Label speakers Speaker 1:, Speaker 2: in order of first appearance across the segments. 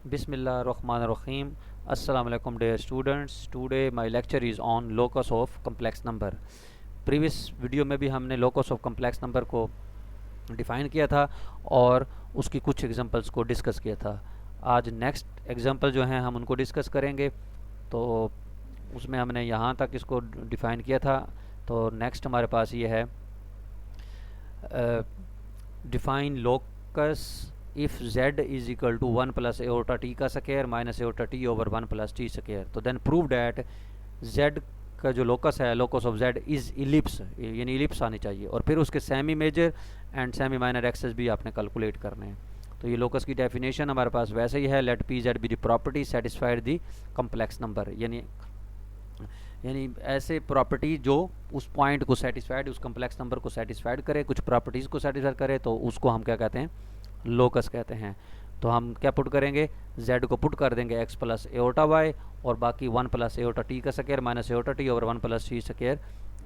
Speaker 1: Bismillahirrahmanirrahim. Assalamu alaikum dear students. Today my lecture is on locus of complex number. Previous video में भी हमने locus of complex number को define किया था और उसकी कुछ एग्जांपल्स को डिस्कस किया था। आज नेक्स्ट एग्जांपल जो हैं हम उनको डिस्कस करेंगे। तो उसमें हमने यहाँ तक इसको डिफ़ाइन किया था। तो नेक्स्ट हमारे पास ये है define locus if z is equal to 1 plus iota T का square minus iota T over 1 plus T square. तो देन प्रूव डैट z का जो लोकस है, locus of z is ellipse, यानी इलिप्स आनी चाहिए। और फिर उसके semi major and semi minor axes भी आपने कैलकुलेट करने हैं। तो ये लोकस की डेफिनेशन हमारे पास वैसे ही है, let P Z B the property satisfied the complex number, यानी ऐसे प्रॉपर्टी जो उस पॉइंट को सेटिस्फाइड, उस कम्प्लेक्स नंबर को सेटिस्फाइड करे, कुछ प्रॉपर्टीज़ को सेटिस्फाइड करे, तो उसको हम क्या कहते हैं, लोकस कहते हैं। तो हम क्या पुट करेंगे, z को पुट कर देंगे x प्लस एओटा वाई और बाकी 1 प्लस एओटा टी का square minus iota T over 1 plus T square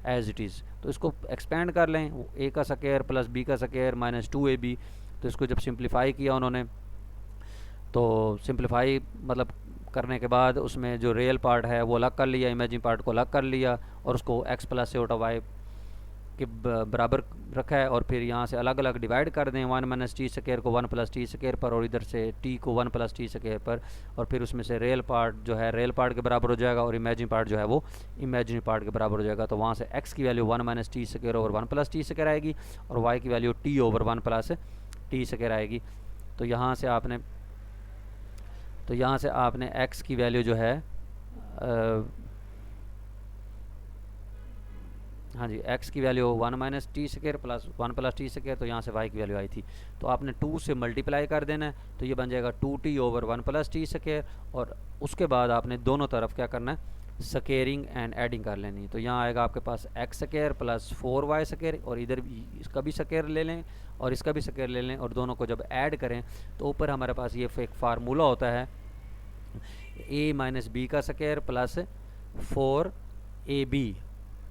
Speaker 1: as it is. तो इसको एक्सपेंड कर लें, a का स्क्वायर प्लस b का स्क्वायर माइनस 2ab। तो इसको जब सिंप्लीफाई किया उन्होंने, तो सिंप्लीफाई मतलब करने के बाद उसमें जो रियल पार्ट है वो अलग कर लिया, इमेजिन पार्ट को अलग कर लिया और उसको x प्लस एओटा वाई के बराबर रखा है। और फिर यहाँ से अलग अलग डिवाइड कर दें, 1 माइनस टी स्क्वायर को 1 प्लस टी स्क्वायर पर और इधर से t को 1 प्लस टी स्क्वायर पर। और फिर उसमें से रियल पार्ट जो है रियल पार्ट के बराबर हो जाएगा और इमेजिन पार्ट जो है वो इमेजिन पार्ट के बराबर हो जाएगा। तो वहाँ से x की value 1 minus T square over 1 plus T square आएगी और y की value t over 1 plus T square आएगी। तो यहाँ से आपने x की वैल्यू जो है हाँ जी, x की value 1 minus T square plus 1 plus T square, तो यहाँ से y की वैल्यू आई थी। तो आपने 2 से मल्टीप्लाई कर देना है, तो ये बन जाएगा 2t over 1 plus T square. और उसके बाद आपने दोनों तरफ क्या करना है, स्क्वेयरिंग एंड एडिंग कर लेनी। तो यहाँ आएगा आपके पास x square plus 4y square और इधर इसका भी स्क्वायर ले लें और इसका भी स्क्वायर ले लें और दोनों को जब ऐड करें तो ऊपर हमारे पास ये एक फार्मूला होता है, a माइनस बी का स्क्वायर प्लस 4ab,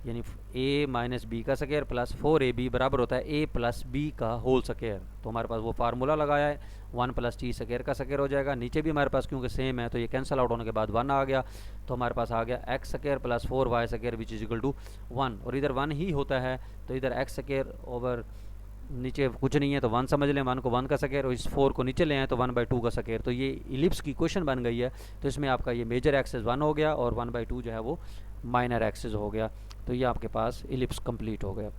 Speaker 1: यानी a माइनस बी का स्क्वायर प्लस 4ab बराबर होता है a प्लस बी का होल स्क्वायर। तो हमारे पास वो फार्मूला लगाया है, 1 प्लस टी स्क्वायर का स्क्वायर हो जाएगा। नीचे भी हमारे पास क्योंकि सेम है तो ये कैंसिल आउट होने के बाद 1 आ गया। तो हमारे पास आ गया x square plus 4y square which is equal to 1। और इधर 1 ही होता है तो इधर x स्क्वायर ओवर नीचे कुछ नहीं है तो 1 समझ लें, 1 को 1 का स्क्वायर और इस 4 को नीचे ले आए तो 1/2 का स्क्वायर। तो ये इलिप्स की क्वेश्चन बन गई है। तो इसमें आपका ये मेजर एक्सेस 1 हो गया और 1/2 जो है वो माइनर एक्सेस हो गया। तो ये आपके पास इलिप्स कंप्लीट हो गया।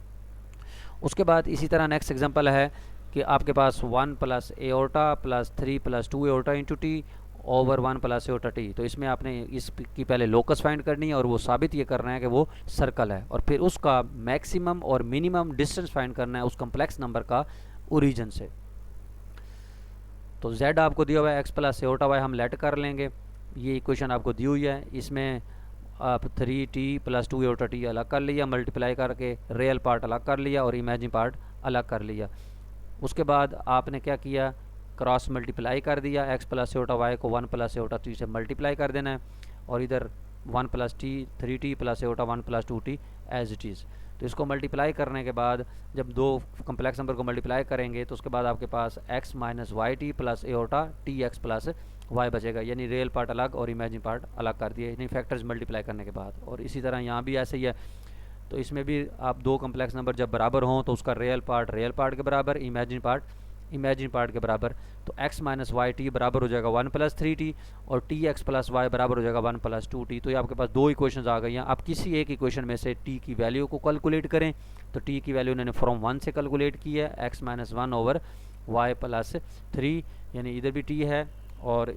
Speaker 1: उसके बाद इसी तरह नेक्स्ट एग्जांपल है कि आपके पास 1 plus aorta plus 3 plus 2 aorta into T over 1 plus iota T. तो इसमें आपने इसकी पहले लोकस फाइंड करनी है और वो साबित ये करना है कि वो सर्कल है और फिर उसका मैक्सिमम और मिनिमम डिस्टेंस फाइंड करना है उस कम्प्लेक्स नंबर का ओरिजिन से। तो z आपको दिया हुआ है x प्लस एओटा वाई, हम लेट कर लेंगे। ये इक्वेशन आपको दी हुई है, इसमें आप 3t प्लस 2 एओटा टी अलग कर लिया, मल्टीप्लाई करके रियल पार्ट अलग कर लिया और इमेजिन पार्ट अलग कर लिया। उसके बाद आपने क्या किया, क्रॉस मल्टीप्लाई कर दिया, x प्लस एओटा वाई को 1 प्लस एओटा टी से मल्टीप्लाई कर देना है और इधर 1 plus T 3t plus iota 1 plus 2t as it is. तो इसको मल्टीप्लाई करने के बाद जब दो कम्प्लेक्स नंबर को मल्टीप्लाई करेंगे तो उसके बाद आपके पास x minus Y T plus iota T X plus Y बचेगा, यानी रियल पार्ट अलग और इमेजिन पार्ट अलग कर दिए, यानी फैक्टर्स मल्टीप्लाई करने के बाद। और इसी तरह यहाँ भी ऐसे ही है। तो इसमें भी आप दो कम्प्लेक्स नंबर जब बराबर हों तो उसका रियल पार्ट के बराबर, इमेजिन पार्ट के बराबर। तो x माइनस वाई टी बराबर हो जाएगा 1 प्लस 3t और टी एक्स प्लस वाई बराबर हो जाएगा 1 प्लस 2t। तो ये आपके पास दो इक्वेशंस आ गई हैं। आप किसी एक इक्वेशन में से t की वैल्यू को कैलकुलेट करें। तो t की वैल्यू उन्होंने फ्रॉम 1 से कैलकुलेट की है, x minus 1 over y plus 3, यानी इधर भी t है और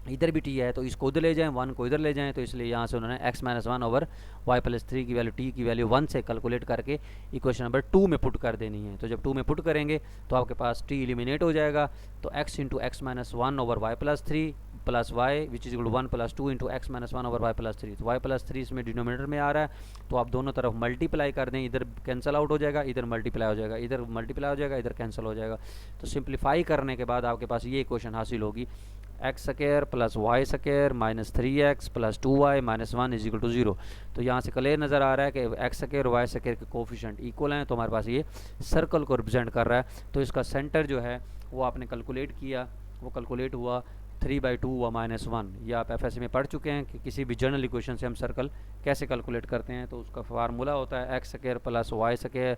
Speaker 1: इधर भी t है तो इसको उधर ले जाएं, 1 को इधर ले जाएं। तो इसलिए यहाँ से उन्होंने x minus 1 over y plus 3 की वैल्यू t की वैल्यू 1 से कैलकुलेट करके इक्वेशन नंबर 2 में पुट कर देनी है। तो जब 2 में पुट करेंगे तो आपके पास t एलिमिनेट हो जाएगा। तो x into X minus 1 over y plus 3 plus Y which is equal to 1 plus 2 into X minus 1 over y plus 3। तो y प्लस 3 इसमें डिनोमिनेटर में आ रहा है तो आप दोनों तरफ मल्टीप्लाई कर दें, इधर कैंसिल आउट हो जाएगा, इधर मल्टीप्लाई हो जाएगा, इधर मल्टीप्लाई हो जाएगा, इधर कैंसिल हो जाएगा। तो सिंप्लीफाई करने के बाद आपके पास ये इक्वेशन हासिल होगी, X square plus Y square minus 3x plus 2y minus 1 is equal to 0। तो यहाँ से क्लियर नज़र आ रहा है कि एक्स स्क्वायर और वाई स्क्वायर के कोफिशिएंट इक्वल हैं। तो हमारे पास ये सर्कल को रिप्रेजेंट कर रहा है। तो इसका सेंटर जो है वो आपने कैलकुलेट किया, वो कैलकुलेट हुआ 3/2 व -1। ये आप एफएससी में पढ़ चुके हैं कि किसी भी जनरल इक्वेशन से हम सर्कल कैसे कैलकुलेट करते हैं। तो उसका फार्मूला होता है x square plus Y square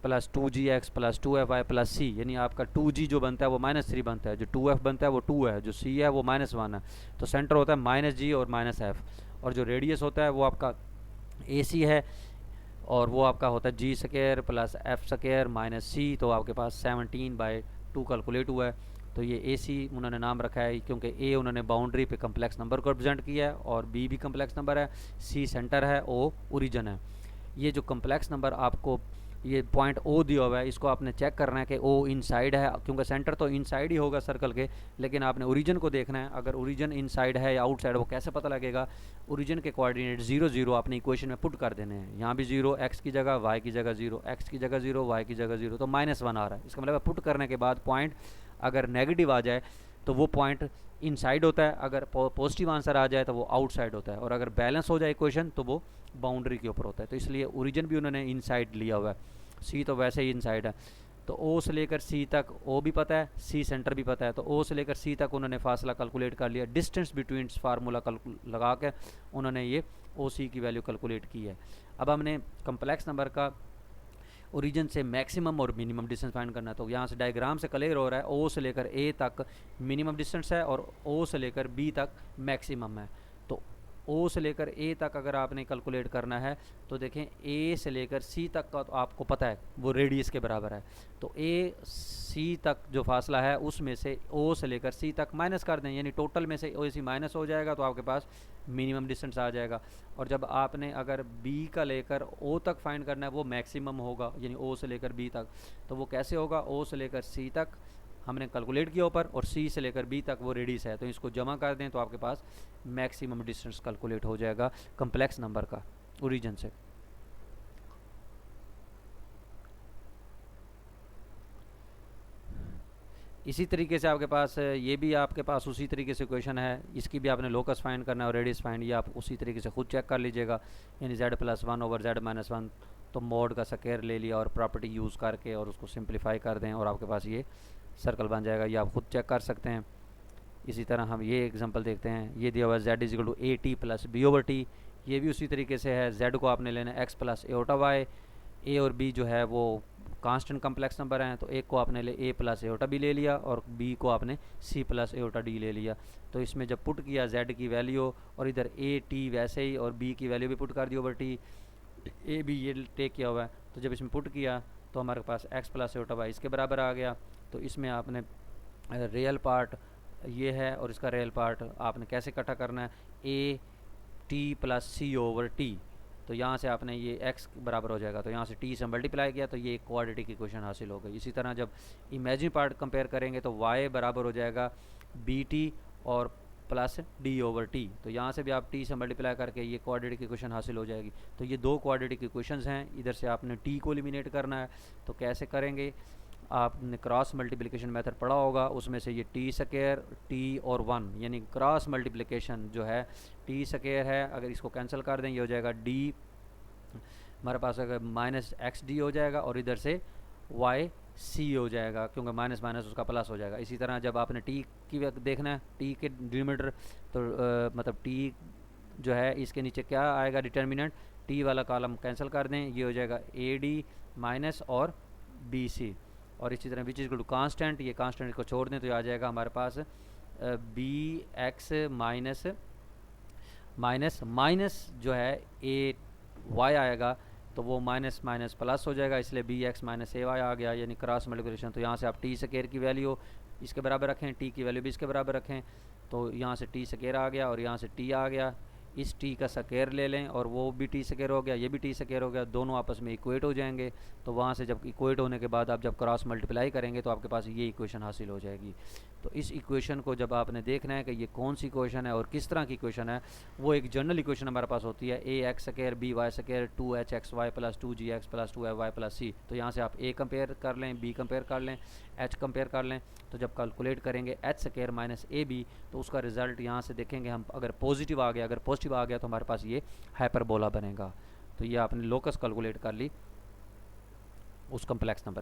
Speaker 1: plus 2gx plus 2fy plus c, यानी आपका 2g जो बनता है वो -3 बनता है, जो 2f बनता है वो 2 है, जो c है वो -1 है। तो सेंटर होता है -g और -f, और जो रेडियस होता है वो आपका AC है, और वो आपका होता है g square plus f square minus c. तो आपके पास 17/2 कैलकुलेट हुआ है। तो ये AC उन्होंने नाम रखा है क्योंकि A उन्होंने बाउंड्री पे कम्प्लेक्स नंबर को रिप्रेजेंट किया है, और B भी कम्प्लेक्स नंबर है, C सेंटर है, O ओरिजिन है। ये जो कम्प्लेक्स नंबर आपको ये पॉइंट O दिया हुआ है, इसको आपने चेक करना है कि O इनसाइड है, क्योंकि सेंटर तो इनसाइड ही होगा सर्कल के, लेकिन आपने ओरिजिन को देखना है। अगर ओरिजिन इनसाइड है या आउटसाइड, वो कैसे पता लगेगा? ओरिजिन के कोऑर्डिनेट 0 0 आपने इक्वेशन में पुट कर देने हैं। यहाँ भी 0, x की जगह, y की जगह 0, x की जगह 0, y की जगह 0, तो -1 आ रहा है। इसका मतलब पुट करने के बाद पॉइंट अगर नेगेटिव आ जाए तो वो पॉइंट इनसाइड होता है, अगर पॉजिटिव आंसर आ जाए तो वो आउटसाइड होता है, और अगर बैलेंस हो जाए इक्वेशन तो वो बाउंड्री के ऊपर होता है। तो इसलिए ओरिजिन भी उन्होंने इनसाइड लिया हुआ है, सी तो वैसे ही इनसाइड है। तो ओ से लेकर सी तक ओ भी पता है, सी सेंटर भी पता है, तो ओ से लेकर सी तक उन्होंने फासला कैलकुलेट कर लिया। डिस्टेंस बिटवीन फार्मूला लगा के उन्होंने ये ओ सी की वैल्यू कैलकुलेट की है। अब हमने कम्प्लेक्स नंबर का ओरिजिन से मैक्सिमम और मिनिमम डिस्टेंस फाइंड करना है। तो यहाँ से डायग्राम से क्लियर हो रहा है, ओ से लेकर ए तक मिनिमम डिस्टेंस है और ओ से लेकर बी तक मैक्सिमम है। तो ओ से लेकर ए तक अगर आपने कैलकुलेट करना है तो देखें ए से लेकर सी तक का तो आपको पता है वो रेडियस के बराबर है। तो ए सी तक जो फासला है उसमें से ओ से लेकर सी तक माइनस कर दें, यानी टोटल में से ओ सी माइनस हो जाएगा, तो आपके पास मिनिमम डिस्टेंस आ जाएगा। और जब आपने अगर बी का लेकर ओ तक फाइंड करना है वो मैक्सिमम होगा, यानी ओ से लेकर बी तक। तो वो कैसे होगा? ओ से लेकर सी तक हमने कैलकुलेट किया ऊपर, और सी से लेकर बी तक वो रेडियस है, तो इसको जमा कर दें तो आपके पास मैक्सिमम डिस्टेंस कैलकुलेट हो जाएगा कम्प्लेक्स नंबर का ओरिजिन से। इसी तरीके से आपके पास ये भी आपके पास उसी तरीके से क्वेश्चन है, इसकी भी आपने लोकस फाइंड करना है और रेडियस फाइंड, ये आप उसी तरीके से खुद चेक कर लीजिएगा। यानी z+1/z-1, तो मोड का स्क्वायर ले लिया और प्रॉपर्टी यूज़ करके और उसको सिंप्लीफाई कर दें और आपके पास ये सर्कल बन जाएगा। ये आप खुद चेक कर सकते हैं। इसी तरह हम ये एग्जांपल देखते हैं, ये दिया हुआ है z = at + b/t। ये भी उसी तरीके से है, z को आपने लेना है x + a/y। a और b जो है वो कांस्टेंट कम्प्लेक्स नंबर हैं, तो एक को आपने ले a + a/b ले लिया और b को आपने c + a/d ले लिया। तो इसमें जब पुट किया z की वैल्यू और इधर a t वैसे ही, और b की वैल्यू भी पुट कर दी ओवर t, a भी ये टेक किया हुआ है। तो जब इसमें पुट किया तो हमारे पास x + a/y इसके बराबर आ गया। तो इसमें आपने रियल पार्ट ये है और इसका रियल पार्ट आपने कैसे इकट्ठा करना है, a t + c/t। तो यहाँ से आपने ये x बराबर हो जाएगा, तो यहाँ से t से मल्टीप्लाई किया तो ये एक क्वाड्रेटिक इक्वेशन हासिल हो गई। इसी तरह जब इमेजिन पार्ट कंपेयर करेंगे तो y बराबर हो जाएगा bt और प्लस d/t। तो यहाँ से भी आप t से मल्टीप्लाई करके ये क्वाड्रेटिक इक्वेशन हासिल हो जाएगी। तो ये दो क्वाड्रेटिक इक्वेशंस हैं, इधर से आपने t को एलिमिनेट करना है। तो कैसे करेंगे? आपने क्रॉस मल्टीप्लिकेशन मेथड पढ़ा होगा, उसमें से ये t² t और 1, यानी क्रॉस मल्टीप्लिकेशन जो है t² है, अगर इसको कैंसिल कर दें ये हो जाएगा d, हमारे पास अगर -xd हो जाएगा और इधर से yc हो जाएगा, क्योंकि माइनस माइनस उसका प्लस हो जाएगा। इसी तरह जब आपने t की देखना है, t के डिनोमिनेटर, तो मतलब t जो है इसके नीचे क्या आएगा डिटर्मिनेंट, t वाला कॉलम कैंसिल कर दें, ये हो जाएगा ad माइनस और bc। और इसी तरह which is equal to constant, ये कांस्टेंट को छोड़ दें तो ये आ जाएगा हमारे पास bx माइनस माइनस माइनस जो है a y आएगा, तो वो माइनस माइनस प्लस हो जाएगा, इसलिए bx माइनस ay आ गया, यानी क्रॉस मल्टीप्लिकेशन। तो यहाँ से आप t² की वैल्यू इसके बराबर रखें, t की वैल्यू भी इसके बराबर रखें, तो यहाँ से t² आ गया और यहाँ से t आ गया। इस t का स्क्वायर ले लें और वो भी t² हो गया, ये भी t² हो गया, दोनों आपस में इक्वेट हो जाएंगे। तो वहाँ से जब इक्वेट होने के बाद आप जब क्रॉस मल्टीप्लाई करेंगे तो आपके पास ये इक्वेशन हासिल हो जाएगी। तो इस इक्वेशन को जब आपने देखना है कि ये कौन सी इक्वेशन है और किस तरह की इक्वेशन है, वो एक जनरल इक्वेशन हमारे पास होती है ax² by² 2hxy + 2gx + 2fy + c। तो यहाँ से आप a कंपेयर कर लें, b कंपेयर कर लें, h कंपेयर कर लें। तो जब कैलकुलेट करेंगे h² - ab तो उसका रिजल्ट यहाँ से देखेंगे हम, अगर पॉजिटिव आ गया, अगर पॉजिटिव आ गया तो हमारे पास ये हाइपरबोला बनेगा। तो ये आपने लोकस कैलकुलेट कर ली उस कम्प्लेक्स नंबर